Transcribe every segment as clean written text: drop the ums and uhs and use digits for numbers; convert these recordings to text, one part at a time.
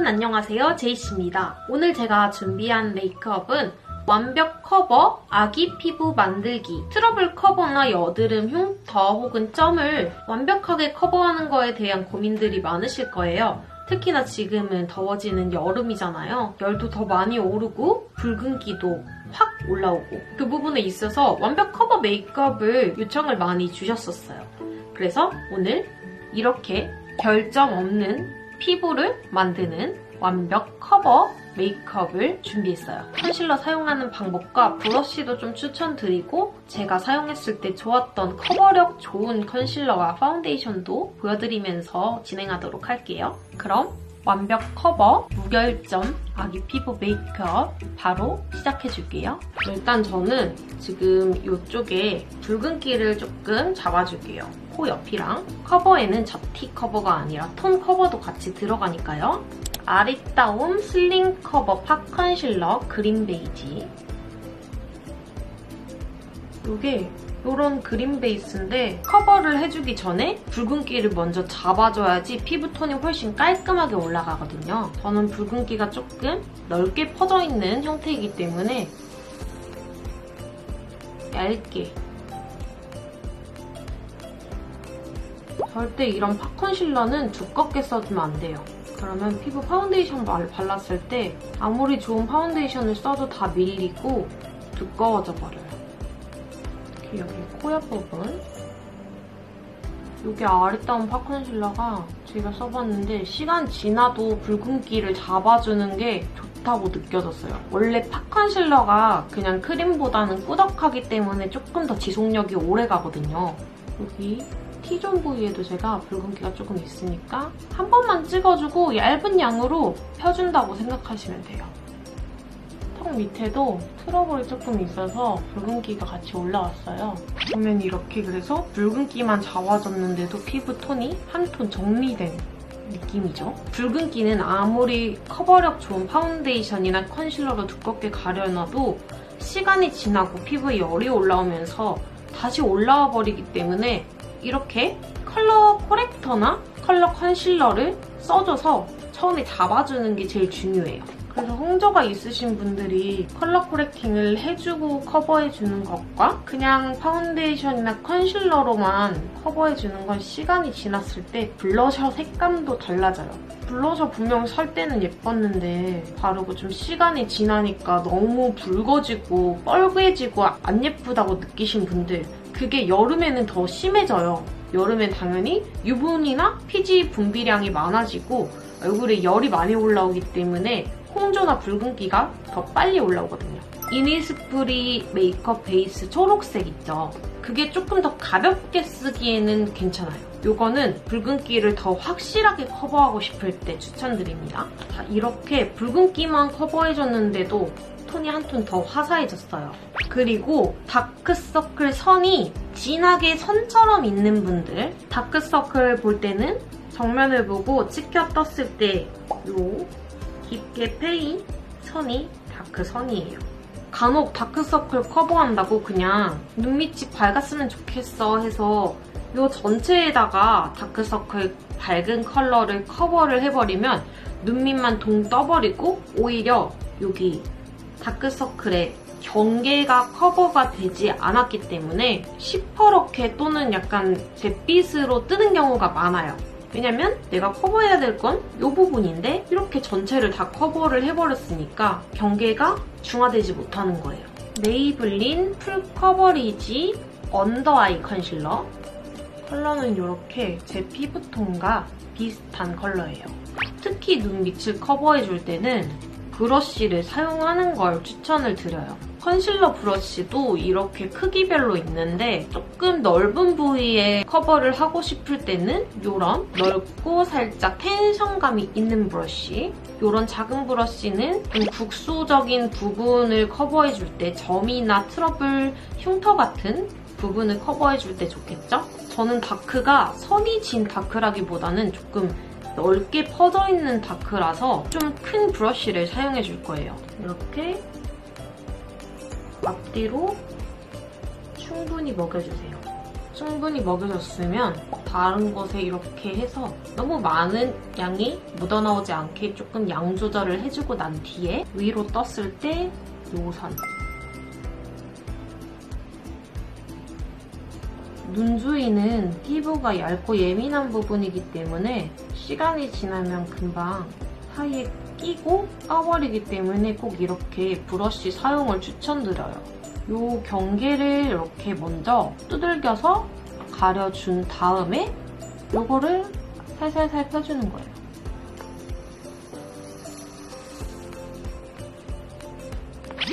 여러분 안녕하세요, 제이씨입니다. 오늘 제가 준비한 메이크업은 완벽 커버 아기 피부 만들기. 트러블 커버나 여드름, 흉터 혹은 점을 완벽하게 커버하는 거에 대한 고민들이 많으실 거예요. 특히나 지금은 더워지는 여름이잖아요. 열도 더 많이 오르고 붉은기도 확 올라오고 그 부분에 있어서 완벽 커버 메이크업을 요청을 많이 주셨었어요. 그래서 오늘 이렇게 결점 없는 피부를 만드는 완벽 커버 메이크업을 준비했어요. 컨실러 사용하는 방법과 브러쉬도 좀 추천드리고 제가 사용했을 때 좋았던 커버력 좋은 컨실러와 파운데이션도 보여드리면서 진행하도록 할게요. 그럼 완벽 커버 무결점 아기 피부 메이크업 바로 시작해줄게요. 일단 저는 지금 이쪽에 붉은기를 조금 잡아줄게요. 코 옆이랑. 커버에는 잡티 커버가 아니라 톤 커버도 같이 들어가니까요. 아리따움 슬링 커버 팍 컨실러 그린 베이지. 이게 이런 그린 베이스인데 커버를 해주기 전에 붉은기를 먼저 잡아줘야지 피부톤이 훨씬 깔끔하게 올라가거든요. 저는 붉은기가 조금 넓게 퍼져있는 형태이기 때문에 얇게. 절대 이런 팍 컨실러는 두껍게 써주면 안 돼요. 그러면 피부 파운데이션 발랐을 때 아무리 좋은 파운데이션을 써도 다 밀리고 두꺼워져 버려요. 여기 코 옆 부분. 이게 아리따움 팍 컨실러가 제가 써봤는데 시간 지나도 붉은기를 잡아주는 게 좋다고 느껴졌어요. 원래 팍 컨실러가 그냥 크림보다는 꾸덕하기 때문에 조금 더 지속력이 오래 가거든요. 여기 T존 부위에도 제가 붉은기가 조금 있으니까 한 번만 찍어주고 얇은 양으로 펴준다고 생각하시면 돼요. 턱 밑에도 트러블이 조금 있어서 붉은기가 같이 올라왔어요. 보면 이렇게 그래서 붉은기만 잡아줬는데도 피부 톤이 한 톤 정리된 느낌이죠. 붉은기는 아무리 커버력 좋은 파운데이션이나 컨실러로 두껍게 가려놔도 시간이 지나고 피부에 열이 올라오면서 다시 올라와 버리기 때문에 이렇게 컬러 코렉터나 컬러 컨실러를 써줘서 처음에 잡아주는 게 제일 중요해요. 그래서 홍조가 있으신 분들이 컬러 코렉팅을 해주고 커버해주는 것과 그냥 파운데이션이나 컨실러로만 커버해주는 건 시간이 지났을 때 블러셔 색감도 달라져요. 블러셔 분명 살 때는 예뻤는데 바르고 좀 시간이 지나니까 너무 붉어지고 뻘개지고 안 예쁘다고 느끼신 분들, 그게 여름에는 더 심해져요. 여름엔 당연히 유분이나 피지 분비량이 많아지고 얼굴에 열이 많이 올라오기 때문에 홍조나 붉은기가 더 빨리 올라오거든요. 이니스프리 메이크업 베이스 초록색 있죠? 그게 조금 더 가볍게 쓰기에는 괜찮아요. 이거는 붉은기를 더 확실하게 커버하고 싶을 때 추천드립니다. 자, 이렇게 붉은기만 커버해줬는데도 톤이 한 톤 더 화사해졌어요. 그리고 다크서클 선이 진하게 선처럼 있는 분들, 다크서클 볼 때는 정면을 보고 찍혀 떴을 때 요 깊게 패인 선이 다크선이에요. 간혹 다크서클 커버한다고 그냥 눈밑이 밝았으면 좋겠어 해서 이 전체에다가 다크서클 밝은 컬러를 커버를 해버리면 눈밑만 동 떠버리고 오히려 여기 다크서클에 경계가 커버가 되지 않았기 때문에 시퍼렇게 또는 약간 잿빛으로 뜨는 경우가 많아요. 왜냐면 내가 커버해야 될 건 이 부분인데 이렇게 전체를 다 커버를 해버렸으니까 경계가 중화되지 못하는 거예요. 메이블린 풀 커버리지 언더 아이 컨실러. 컬러는 이렇게 제 피부톤과 비슷한 컬러예요. 특히 눈 밑을 커버해줄 때는 브러쉬를 사용하는 걸 추천을 드려요. 컨실러 브러쉬도 이렇게 크기별로 있는데 조금 넓은 부위에 커버를 하고 싶을 때는 이런 넓고 살짝 텐션감이 있는 브러쉬, 이런 작은 브러쉬는 좀 국소적인 부분을 커버해줄 때 점이나 트러블, 흉터 같은 부분을 커버해줄 때 좋겠죠? 저는 다크가 선이 진 다크라기보다는 조금 넓게 퍼져있는 다크라서 좀 큰 브러쉬를 사용해줄 거예요. 이렇게 앞뒤로 충분히 먹여주세요. 충분히 먹여줬으면 다른 곳에 이렇게 해서 너무 많은 양이 묻어나오지 않게 조금 양 조절을 해주고 난 뒤에 위로 떴을 때 요 선. 눈 주위는 피부가 얇고 예민한 부분이기 때문에 시간이 지나면 금방 사이에 끼고 까버리기 때문에 꼭 이렇게 브러쉬 사용을 추천드려요. 요 경계를 이렇게 먼저 두들겨서 가려준 다음에 요거를 살살살 펴주는 거예요.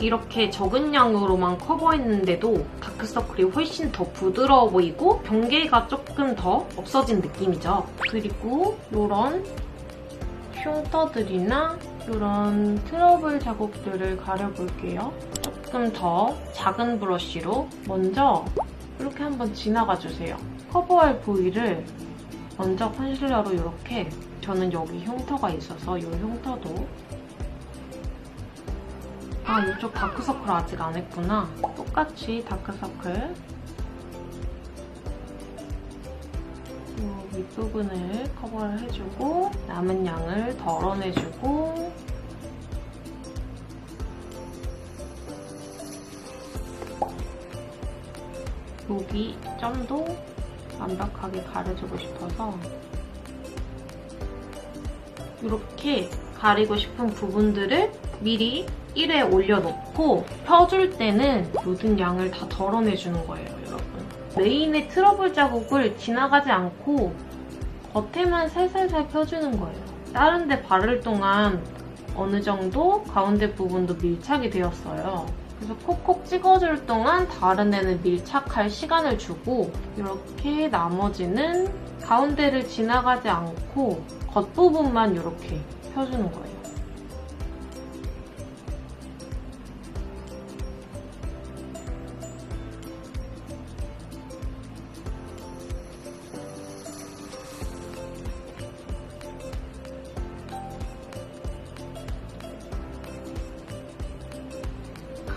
이렇게 적은 양으로만 커버했는데도 다크서클이 훨씬 더 부드러워 보이고 경계가 조금 더 없어진 느낌이죠. 그리고 이런 흉터들이나 이런 트러블 자국들을 가려볼게요. 조금 더 작은 브러쉬로 먼저 이렇게 한번 지나가주세요. 커버할 부위를 먼저 컨실러로 이렇게, 저는 여기 흉터가 있어서 이 흉터도, 이쪽 다크서클 아직 안 했구나. 똑같이 다크서클 이 윗부분을 커버를 해주고 남은 양을 덜어내주고 여기 점도 완벽하게 가려주고 싶어서 이렇게 가리고 싶은 부분들을 미리 1회 올려놓고 펴줄 때는 모든 양을 다 덜어내주는 거예요, 여러분. 메인의 트러블 자국을 지나가지 않고 겉에만 살살살 펴주는 거예요. 다른 데 바를 동안 어느 정도 가운데 부분도 밀착이 되었어요. 그래서 콕콕 찍어줄 동안 다른 데는 밀착할 시간을 주고 이렇게 나머지는 가운데를 지나가지 않고 겉부분만 이렇게 펴주는 거예요.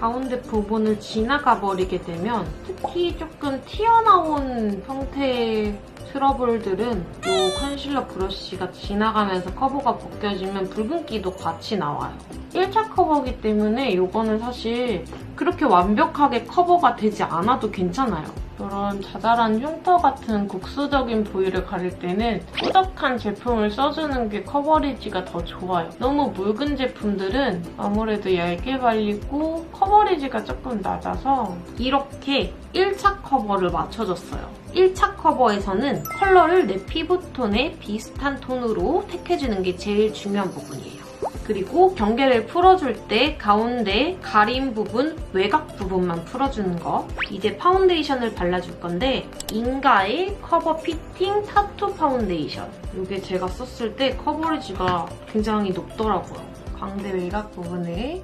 가운데 부분을 지나가 버리게 되면 특히 조금 튀어나온 형태의 트러블들은 이 컨실러 브러쉬가 지나가면서 커버가 벗겨지면 붉은기도 같이 나와요. 1차 커버이기 때문에 이거는 사실 그렇게 완벽하게 커버가 되지 않아도 괜찮아요. 이런 자잘한 흉터 같은 국소적인 부위를 가릴 때는 꾸덕한 제품을 써주는 게 커버리지가 더 좋아요. 너무 묽은 제품들은 아무래도 얇게 발리고 커버리지가 조금 낮아서 이렇게 1차 커버를 맞춰줬어요. 1차 커버에서는 컬러를 내 피부톤에 비슷한 톤으로 택해주는 게 제일 중요한 부분이에요. 그리고 경계를 풀어줄 때 가운데 가린 부분, 외곽 부분만 풀어주는 거. 이제 파운데이션을 발라줄 건데 인가의 커버 피팅 타투 파운데이션. 이게 제가 썼을 때 커버리지가 굉장히 높더라고요. 광대 외곽 부분에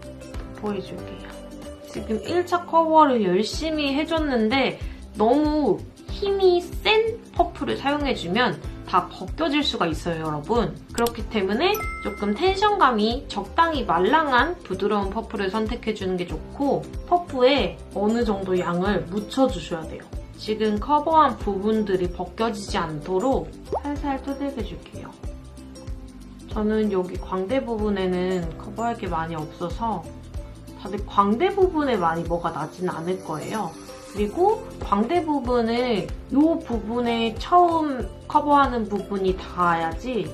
보여줄게요. 지금 1차 커버를 열심히 해줬는데 너무 힘이 센 퍼프를 사용해주면 다 벗겨질 수가 있어요, 여러분. 그렇기 때문에 조금 텐션감이 적당히 말랑한 부드러운 퍼프를 선택해주는 게 좋고 퍼프에 어느 정도 양을 묻혀주셔야 돼요. 지금 커버한 부분들이 벗겨지지 않도록 살살 두들겨줄게요. 저는 여기 광대 부분에는 커버할 게 많이 없어서 다들 광대 부분에 많이 뭐가 나지는 않을 거예요. 그리고 광대 부분을 이 부분에 처음 커버하는 부분이 닿아야지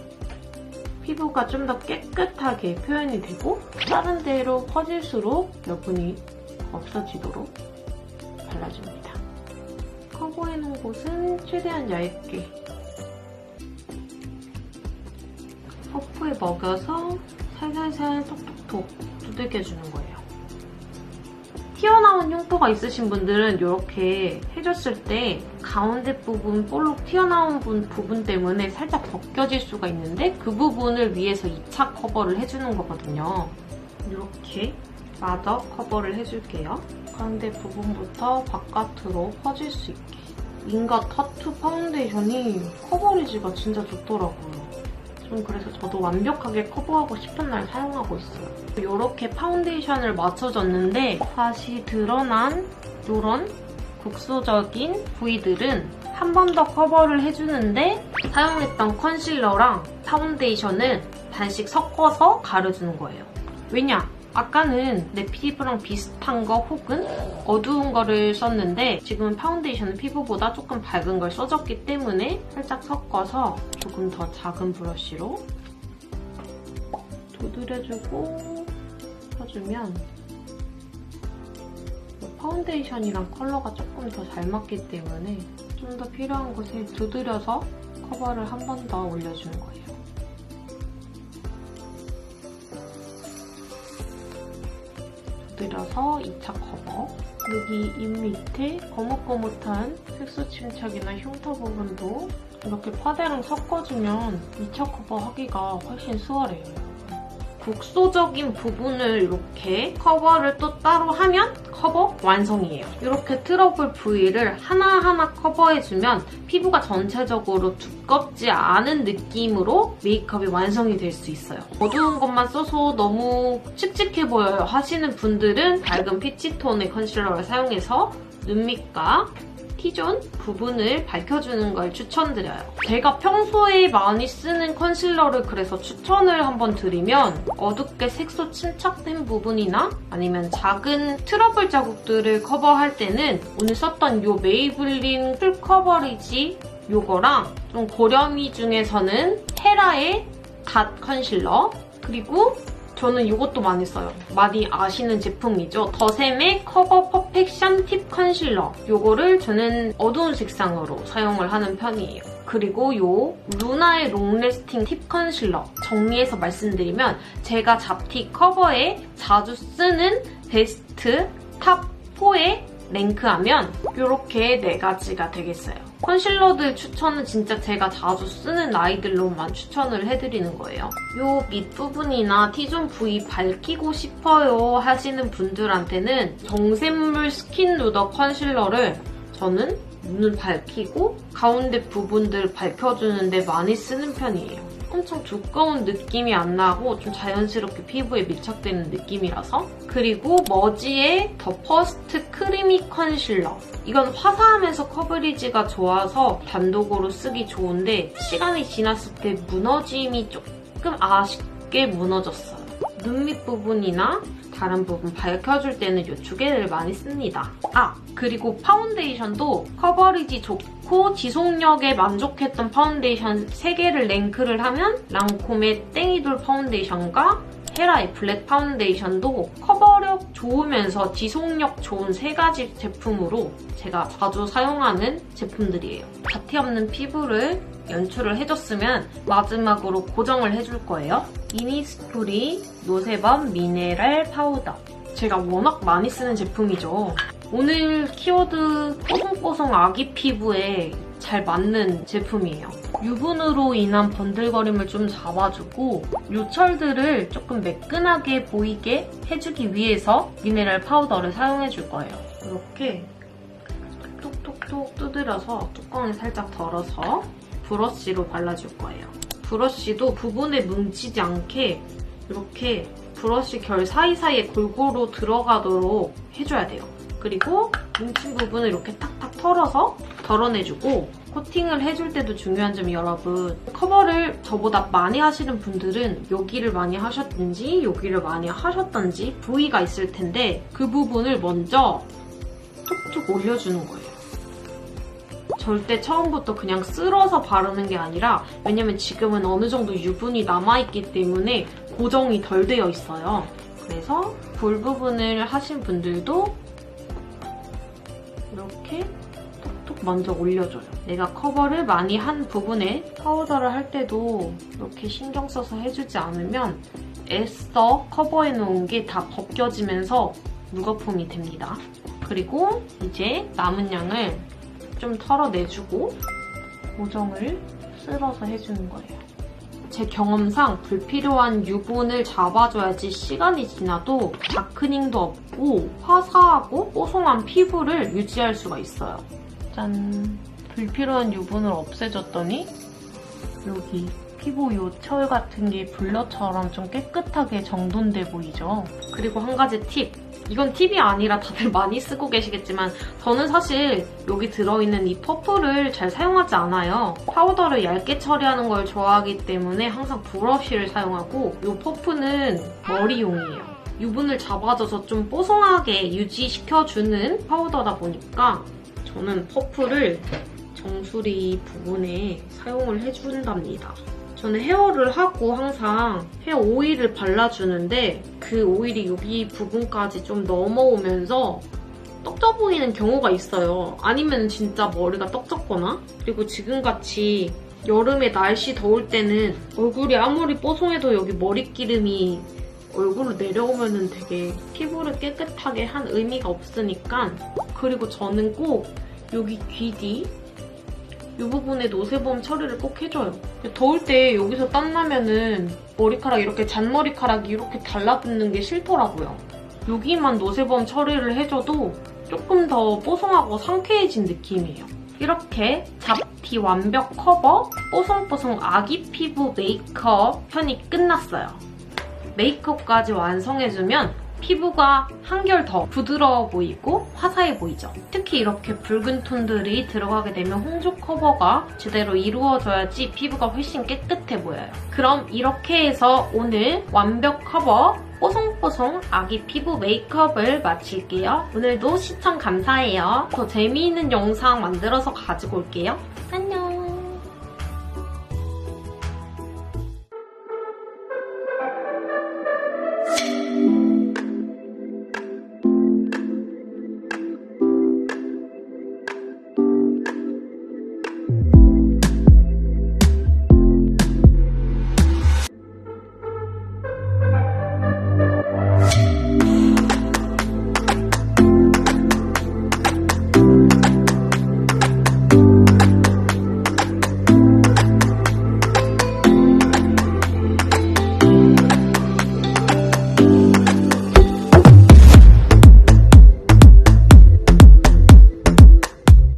피부가 좀 더 깨끗하게 표현이 되고 다른 데로 퍼질수록 여분이 없어지도록 발라줍니다. 커버해놓은 곳은 최대한 얇게 퍼프에 먹여서 살살살 톡톡톡 두들겨주는 거예요. 튀어나온 흉터가 있으신 분들은 이렇게 해줬을 때 가운데 부분, 볼록 튀어나온 부분 때문에 살짝 벗겨질 수가 있는데 그 부분을 위해서 2차 커버를 해주는 거거든요. 이렇게 마저 커버를 해줄게요. 가운데 부분부터 바깥으로 퍼질 수 있게. 인가 타투 파운데이션이 커버리지가 진짜 좋더라고요. 그래서 저도 완벽하게 커버하고 싶은 날 사용하고 있어요. 이렇게 파운데이션을 맞춰줬는데 다시 드러난 이런 국소적인 부위들은 한 번 더 커버를 해주는데 사용했던 컨실러랑 파운데이션을 반씩 섞어서 가려주는 거예요. 왜냐? 아까는 내 피부랑 비슷한 거 혹은 어두운 거를 썼는데 지금은 파운데이션은 피부보다 조금 밝은 걸 써줬기 때문에 살짝 섞어서 조금 더 작은 브러쉬로 두드려주고 펴주면 파운데이션이랑 컬러가 조금 더 잘 맞기 때문에 좀 더 필요한 곳에 두드려서 커버를 한 번 더 올려주는 거예요. 두드려서 2차 커버. 여기 입 밑에 거뭇거뭇한 색소 침착이나 흉터 부분도 이렇게 파데랑 섞어주면 2차 커버 하기가 훨씬 수월해요. 국소적인 부분을 이렇게 커버를 또 따로 하면 커버 완성이에요. 이렇게 트러블 부위를 하나하나 커버해주면 피부가 전체적으로 두껍지 않은 느낌으로 메이크업이 완성이 될 수 있어요. 어두운 것만 써서 너무 칙칙해 보여요 하시는 분들은 밝은 피치톤의 컨실러를 사용해서 눈 밑과 T존 부분을 밝혀주는 걸 추천드려요. 제가 평소에 많이 쓰는 컨실러를 그래서 추천을 한번 드리면 어둡게 색소 침착된 부분이나 아니면 작은 트러블 자국들을 커버할 때는 오늘 썼던 이 메이블린 풀 커버리지 요거랑 좀 고렴이 중에서는 헤라의 닷 컨실러 그리고 저는 이것도 많이 써요. 많이 아시는 제품이죠. 더샘의 커버 퍼펙션 팁 컨실러. 이거를 저는 어두운 색상으로 사용을 하는 편이에요. 그리고 요 루나의 롱래스팅 팁 컨실러. 정리해서 말씀드리면 제가 잡티 커버에 자주 쓰는 베스트 탑 4에 랭크하면 이렇게 4가지가 되겠어요. 컨실러들 추천은 진짜 제가 자주 쓰는 아이들로만 추천을 해드리는 거예요. 요 밑부분이나 T존 부위 밝히고 싶어요 하시는 분들한테는 정샘물 스킨 누더 컨실러를 저는 눈을 밝히고 가운데 부분들 밝혀주는데 많이 쓰는 편이에요. 엄청 두꺼운 느낌이 안 나고 좀 자연스럽게 피부에 밀착되는 느낌이라서. 그리고 머지의 더 퍼스트 크리미 컨실러. 이건 화사하면서 커버리지가 좋아서 단독으로 쓰기 좋은데 시간이 지났을 때 무너짐이 조금 아쉽게 무너졌어요. 눈 밑부분이나 다른 부분 밝혀줄 때는 이 두 개를 많이 씁니다. 그리고 파운데이션도 커버리지 좋고 지속력에 만족했던 파운데이션 3개를 랭크를 하면 랑콤의 땡이돌 파운데이션과 헤라의 블랙 파운데이션도 커버력 좋으면서 지속력 좋은 3가지 제품으로 제가 자주 사용하는 제품들이에요. 가티 없는 피부를 연출을 해줬으면 마지막으로 고정을 해줄 거예요. 이니스토리 노세범 미네랄 파우더. 제가 워낙 많이 쓰는 제품이죠. 오늘 키워드 뽀송뽀송 아기 피부에 잘 맞는 제품이에요. 유분으로 인한 번들거림을 좀 잡아주고 요철들을 조금 매끈하게 보이게 해주기 위해서 미네랄 파우더를 사용해줄 거예요. 이렇게 톡톡톡 두드려서 뚜껑을 살짝 덜어서 브러쉬로 발라줄 거예요. 브러쉬도 부분에 뭉치지 않게 이렇게 브러쉬 결 사이사이에 골고루 들어가도록 해줘야 돼요. 그리고 뭉친 부분을 이렇게 탁탁 털어서 덜어내주고 코팅을 해줄 때도 중요한 점이 여러분 커버를 저보다 많이 하시는 분들은 여기를 많이 하셨든지 여기를 많이 하셨던지 부위가 있을 텐데 그 부분을 먼저 툭툭 올려주는 거예요. 절대 처음부터 그냥 쓸어서 바르는 게 아니라 왜냐면 지금은 어느 정도 유분이 남아있기 때문에 고정이 덜 되어 있어요. 그래서 볼 부분을 하신 분들도 이렇게 톡톡 먼저 올려줘요. 내가 커버를 많이 한 부분에 파우더를 할 때도 이렇게 신경 써서 해주지 않으면 애써 커버해놓은 게 다 벗겨지면서 무거품이 됩니다. 그리고 이제 남은 양을 좀 털어내주고 고정을 쓸어서 해주는 거예요. 제 경험상 불필요한 유분을 잡아줘야지 시간이 지나도 다크닝도 없고 화사하고 뽀송한 피부를 유지할 수가 있어요. 짠! 불필요한 유분을 없애줬더니 여기 피부 요철 같은 게 블러처럼 좀 깨끗하게 정돈돼 보이죠? 그리고 한 가지 팁! 이건 팁이 아니라 다들 많이 쓰고 계시겠지만 저는 사실 여기 들어있는 이 퍼프를 잘 사용하지 않아요. 파우더를 얇게 처리하는 걸 좋아하기 때문에 항상 브러쉬를 사용하고 이 퍼프는 머리용이에요. 유분을 잡아줘서 좀 뽀송하게 유지시켜주는 파우더다 보니까 저는 퍼프를 정수리 부분에 사용을 해준답니다. 저는 헤어를 하고 항상 헤어 오일을 발라주는데 그 오일이 여기 부분까지 좀 넘어오면서 떡져 보이는 경우가 있어요. 아니면 진짜 머리가 떡졌거나. 그리고 지금같이 여름에 날씨 더울 때는 얼굴이 아무리 뽀송해도 여기 머리기름이 얼굴로 내려오면 되게 피부를 깨끗하게 한 의미가 없으니까. 그리고 저는 꼭 여기 귀 뒤 이 부분에 노세범 처리를 꼭 해줘요. 더울 때 여기서 땀나면은 머리카락 이렇게 잔머리카락이 이렇게 달라붙는 게 싫더라고요. 여기만 노세범 처리를 해줘도 조금 더 뽀송하고 상쾌해진 느낌이에요. 이렇게 잡티 완벽 커버 뽀송뽀송 아기 피부 메이크업 편이 끝났어요. 메이크업까지 완성해주면 피부가 한결 더 부드러워 보이고 화사해 보이죠. 특히 이렇게 붉은 톤들이 들어가게 되면 홍조 커버가 제대로 이루어져야지 피부가 훨씬 깨끗해 보여요. 그럼 이렇게 해서 오늘 완벽 커버 뽀송뽀송 아기 피부 메이크업을 마칠게요. 오늘도 시청 감사해요. 더 재미있는 영상 만들어서 가지고 올게요. 안녕!